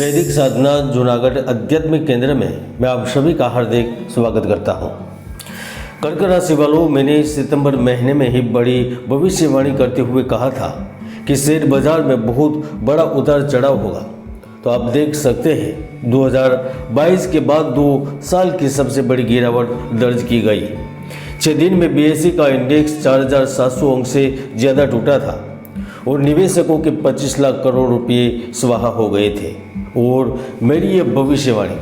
वैदिक साधना जूनागढ़ आध्यात्मिक केंद्र में मैं आप सभी का हार्दिक स्वागत करता हूं। कर्क राशि वालों, मैंने सितंबर महीने में ही बड़ी भविष्यवाणी करते हुए कहा था कि शेयर बाजार में बहुत बड़ा उतार चढ़ाव होगा। तो आप देख सकते हैं 2022 के बाद 2 साल की सबसे बड़ी गिरावट दर्ज की गई। 6 दिन में बीएसई का इंडेक्स 4700 अंक से ज़्यादा टूटा था और निवेशकों के 25 लाख करोड़ रुपये स्वाहा हो गए थे। और मेरी ये भविष्यवाणी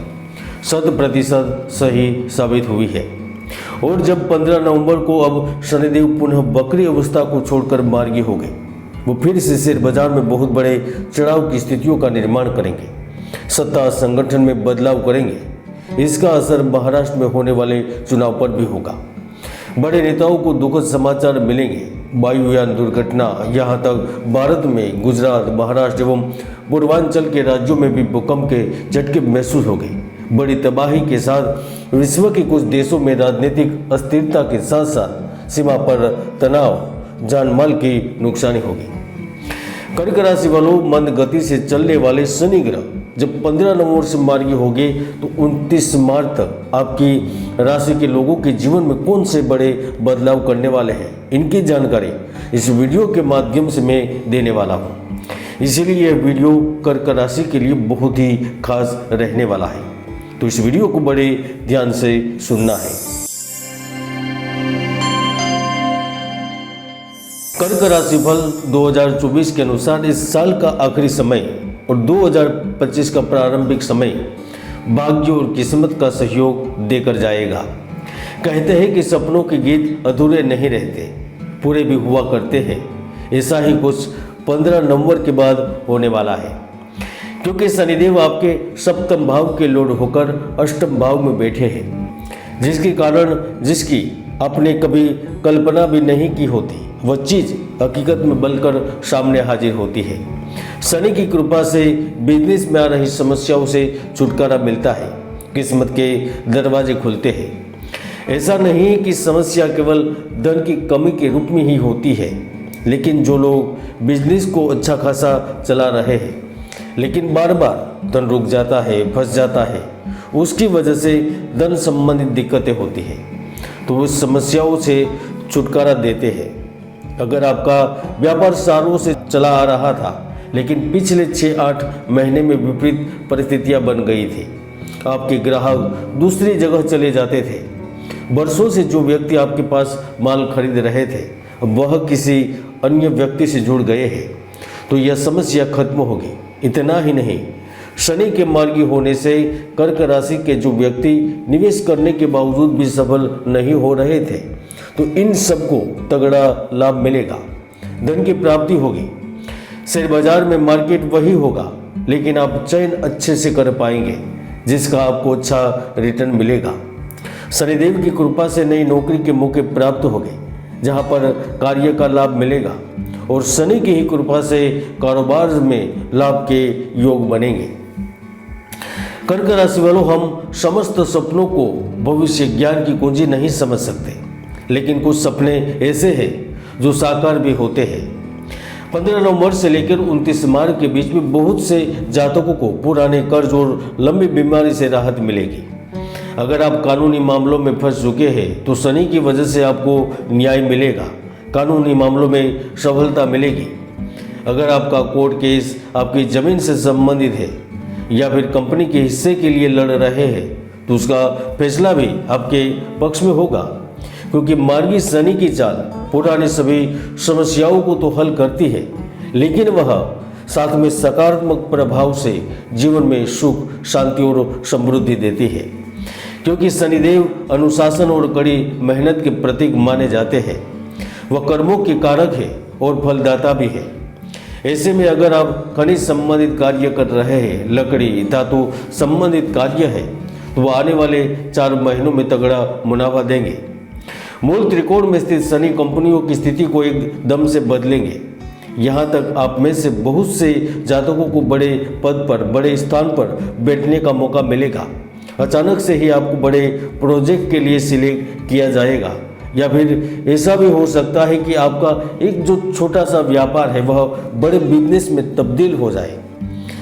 100% सही साबित हुई है। और जब 15 नवंबर को अब शनिदेव पुनः बकरी अवस्था को छोड़कर मार्गी हो गए, वो फिर से शेयर बाजार में बहुत बड़े चढ़ाव की स्थितियों का निर्माण करेंगे, सत्ता संगठन में बदलाव करेंगे। इसका असर महाराष्ट्र में होने वाले चुनाव पर भी होगा। बड़े नेताओं को दुखद समाचार मिलेंगे। वायुयान दुर्घटना, यहाँ तक भारत में गुजरात, महाराष्ट्र एवं पूर्वांचल के राज्यों में भी भूकंप के झटके महसूस हो गए। बड़ी तबाही के साथ विश्व के कुछ देशों में राजनीतिक अस्थिरता के साथ साथ सीमा पर तनाव, जान माल की नुकसानी होगी। कर्क राशि वालों, मंद गति से चलने वाले शनि ग्रह जब 15 नवंबर से मार्गी होंगे तो 29 मार्च तक आपकी राशि के लोगों के जीवन में कौन से बड़े बदलाव करने वाले हैं, इनकी जानकारी इस वीडियो के माध्यम से मैं देने वाला हूं। इसीलिए यह वीडियो कर्क राशि के लिए बहुत ही खास रहने वाला है, तो इस वीडियो को बड़े ध्यान से सुनना है। कर्क राशि फल 2024 के अनुसार इस साल का आखिरी समय और 2025 का प्रारंभिक समय भाग्य और किस्मत का सहयोग देकर जाएगा। कहते हैं कि सपनों के गीत अधूरे नहीं रहते, पूरे भी हुआ करते हैं। ऐसा ही कुछ 15 नवंबर के बाद होने वाला है, क्योंकि शनिदेव आपके सप्तम भाव के लॉर्ड होकर अष्टम भाव में बैठे हैं, जिसकी आपने कभी कल्पना भी नहीं की होती, वह चीज़ हकीकत में बनकर सामने हाजिर होती है। शनि की कृपा से बिजनेस में आ रही समस्याओं से छुटकारा मिलता है, किस्मत के दरवाजे खुलते हैं। ऐसा नहीं कि समस्या केवल धन की कमी के रूप में ही होती है, लेकिन जो लोग बिजनेस को अच्छा खासा चला रहे हैं लेकिन बार बार धन रुक जाता है, फंस जाता है, उसकी वजह से धन संबंधित दिक्कतें होती हैं, तो उस समस्याओं से छुटकारा देते हैं। अगर आपका व्यापार सालों से चला आ रहा था लेकिन पिछले 6-8 महीने में विपरीत परिस्थितियां बन गई थी, आपके ग्राहक दूसरी जगह चले जाते थे, वर्षों से जो व्यक्ति आपके पास माल खरीद रहे थे वह किसी अन्य व्यक्ति से जुड़ गए हैं, तो यह समस्या खत्म होगी। इतना ही नहीं, शनि के मार्गी होने से कर्क राशि के जो व्यक्ति निवेश करने के बावजूद भी सफल नहीं हो रहे थे, तो इन सबको तगड़ा लाभ मिलेगा, धन की प्राप्ति होगी। शेयर बाजार में मार्केट वही होगा, लेकिन आप चयन अच्छे से कर पाएंगे, जिसका आपको अच्छा रिटर्न मिलेगा। शनिदेव की कृपा से नई नौकरी के मौके प्राप्त होंगे, जहां पर कार्य का लाभ मिलेगा, और शनि की ही कृपा से कारोबार में लाभ के योग बनेंगे। कर्क राशि वालों, हम समस्त सपनों को भविष्य ज्ञान की कुंजी नहीं समझ सकते, लेकिन कुछ सपने ऐसे हैं जो साकार भी होते हैं। 15 नवंबर से लेकर 29 मार्च के बीच में बहुत से जातकों को पुराने कर्ज और लंबी बीमारी से राहत मिलेगी। अगर आप कानूनी मामलों में फंस चुके हैं तो शनि की वजह से आपको न्याय मिलेगा, कानूनी मामलों में सफलता मिलेगी। अगर आपका कोर्ट केस आपकी ज़मीन से संबंधित है या फिर कंपनी के हिस्से के लिए लड़ रहे हैं तो उसका फैसला भी आपके पक्ष में होगा, क्योंकि मार्गी शनि की चाल पुरानी सभी समस्याओं को तो हल करती है, लेकिन वह साथ में सकारात्मक प्रभाव से जीवन में सुख, शांति और समृद्धि देती है। क्योंकि शनिदेव अनुशासन और कड़ी मेहनत के प्रतीक माने जाते हैं, वह कर्मों के कारक है और फलदाता भी है। ऐसे में अगर आप खनिज संबंधित कार्य कर रहे हैं, लकड़ी, धातु संबंधित कार्य है, तो वह आने वाले 4 महीनों में तगड़ा मुनाफा देंगे। मूल त्रिकोण में स्थित शनि कंपनियों की स्थिति को एकदम से बदलेंगे। यहाँ तक आप में से बहुत से जातकों को बड़े पद पर, बड़े स्थान पर बैठने का मौका मिलेगा। अचानक से ही आपको बड़े प्रोजेक्ट के लिए सिलेक्ट किया जाएगा, या फिर ऐसा भी हो सकता है कि आपका एक जो छोटा सा व्यापार है वह बड़े बिजनेस में तब्दील हो जाए।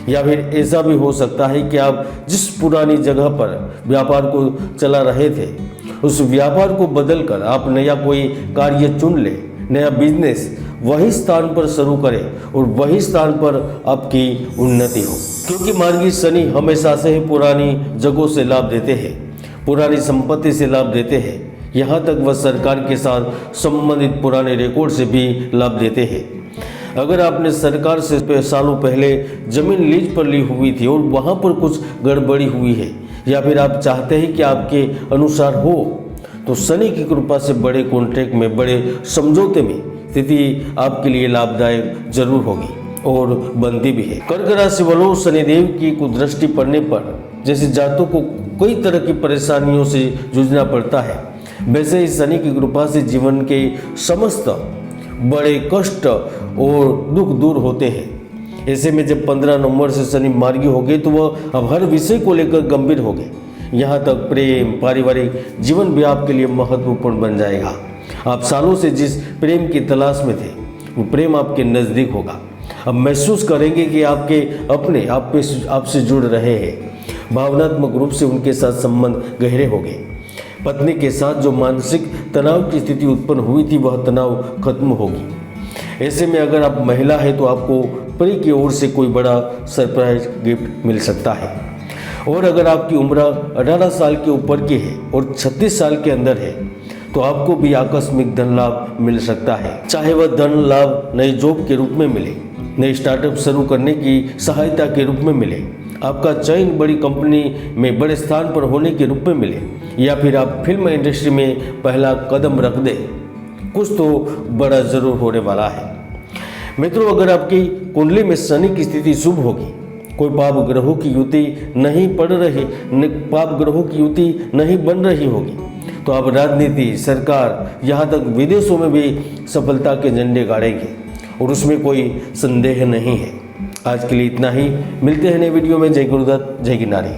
या फिर ऐसा भी हो सकता है कि आप जिस पुरानी जगह पर व्यापार को चला रहे थे उस व्यापार को बदलकर आप नया कोई कार्य चुन ले, नया बिजनेस वही स्थान पर शुरू करें और वही स्थान पर आपकी उन्नति हो। क्योंकि मार्गी शनि हमेशा से ही पुरानी जगहों से लाभ देते हैं, पुरानी संपत्ति से लाभ देते हैं, यहाँ तक वह सरकार के साथ संबंधित पुराने रिकॉर्ड से भी लाभ देते हैं। अगर आपने सरकार से सालों पहले जमीन लीज पर ली हुई थी और वहाँ पर कुछ गड़बड़ी हुई है या फिर आप चाहते हैं कि आपके अनुसार हो, तो शनि की कृपा से बड़े कॉन्ट्रैक्ट में, बड़े समझौते में स्थिति आपके लिए लाभदायक जरूर होगी और बनती भी है। कर्क राशि वालों, शनिदेव की कुदृष्टि पड़ने पर जैसे जातकों को कई तरह की परेशानियों से जूझना पड़ता है, वैसे ही शनि की कृपा से जीवन के समस्त बड़े कष्ट और दुख दूर होते हैं। ऐसे में जब 15 नवंबर से शनि मार्गी हो गए तो वह अब हर विषय को लेकर गंभीर हो गए। यहाँ तक प्रेम, पारिवारिक जीवन भी आपके लिए महत्वपूर्ण बन जाएगा। आप सालों से जिस प्रेम की तलाश में थे वो प्रेम आपके नज़दीक होगा। अब महसूस करेंगे कि आपके अपने आपसे जुड़ रहे हैं। भावनात्मक रूप से उनके साथ संबंध गहरे हो गए। पत्नी के साथ जो मानसिक तनाव की स्थिति उत्पन्न हुई थी वह तनाव खत्म होगी। ऐसे में अगर आप महिला है तो आपको पति की ओर से कोई बड़ा सरप्राइज गिफ्ट मिल सकता है। और अगर आपकी उम्र 18 साल के ऊपर की है और 36 साल के अंदर है तो आपको भी आकस्मिक धन लाभ मिल सकता है। चाहे वह धन लाभ नई जॉब के रूप में मिले, नई स्टार्टअप शुरू करने की सहायता के रूप में मिले, आपका चयन बड़ी कंपनी में बड़े स्थान पर होने के रूप में मिले, या फिर आप फिल्म इंडस्ट्री में पहला कदम रख दे, कुछ तो बड़ा जरूर होने वाला है। मित्रों, अगर आपकी कुंडली में शनि की स्थिति शुभ होगी, कोई पाप ग्रहों की युति नहीं बन रही होगी, तो आप राजनीति, सरकार, यहाँ तक विदेशों में भी सफलता के झंडे गाड़ेंगे और उसमें कोई संदेह नहीं है। आज के लिए इतना ही। मिलते हैं नए वीडियो में। जय गुरुदत्त, जय गिरनारी।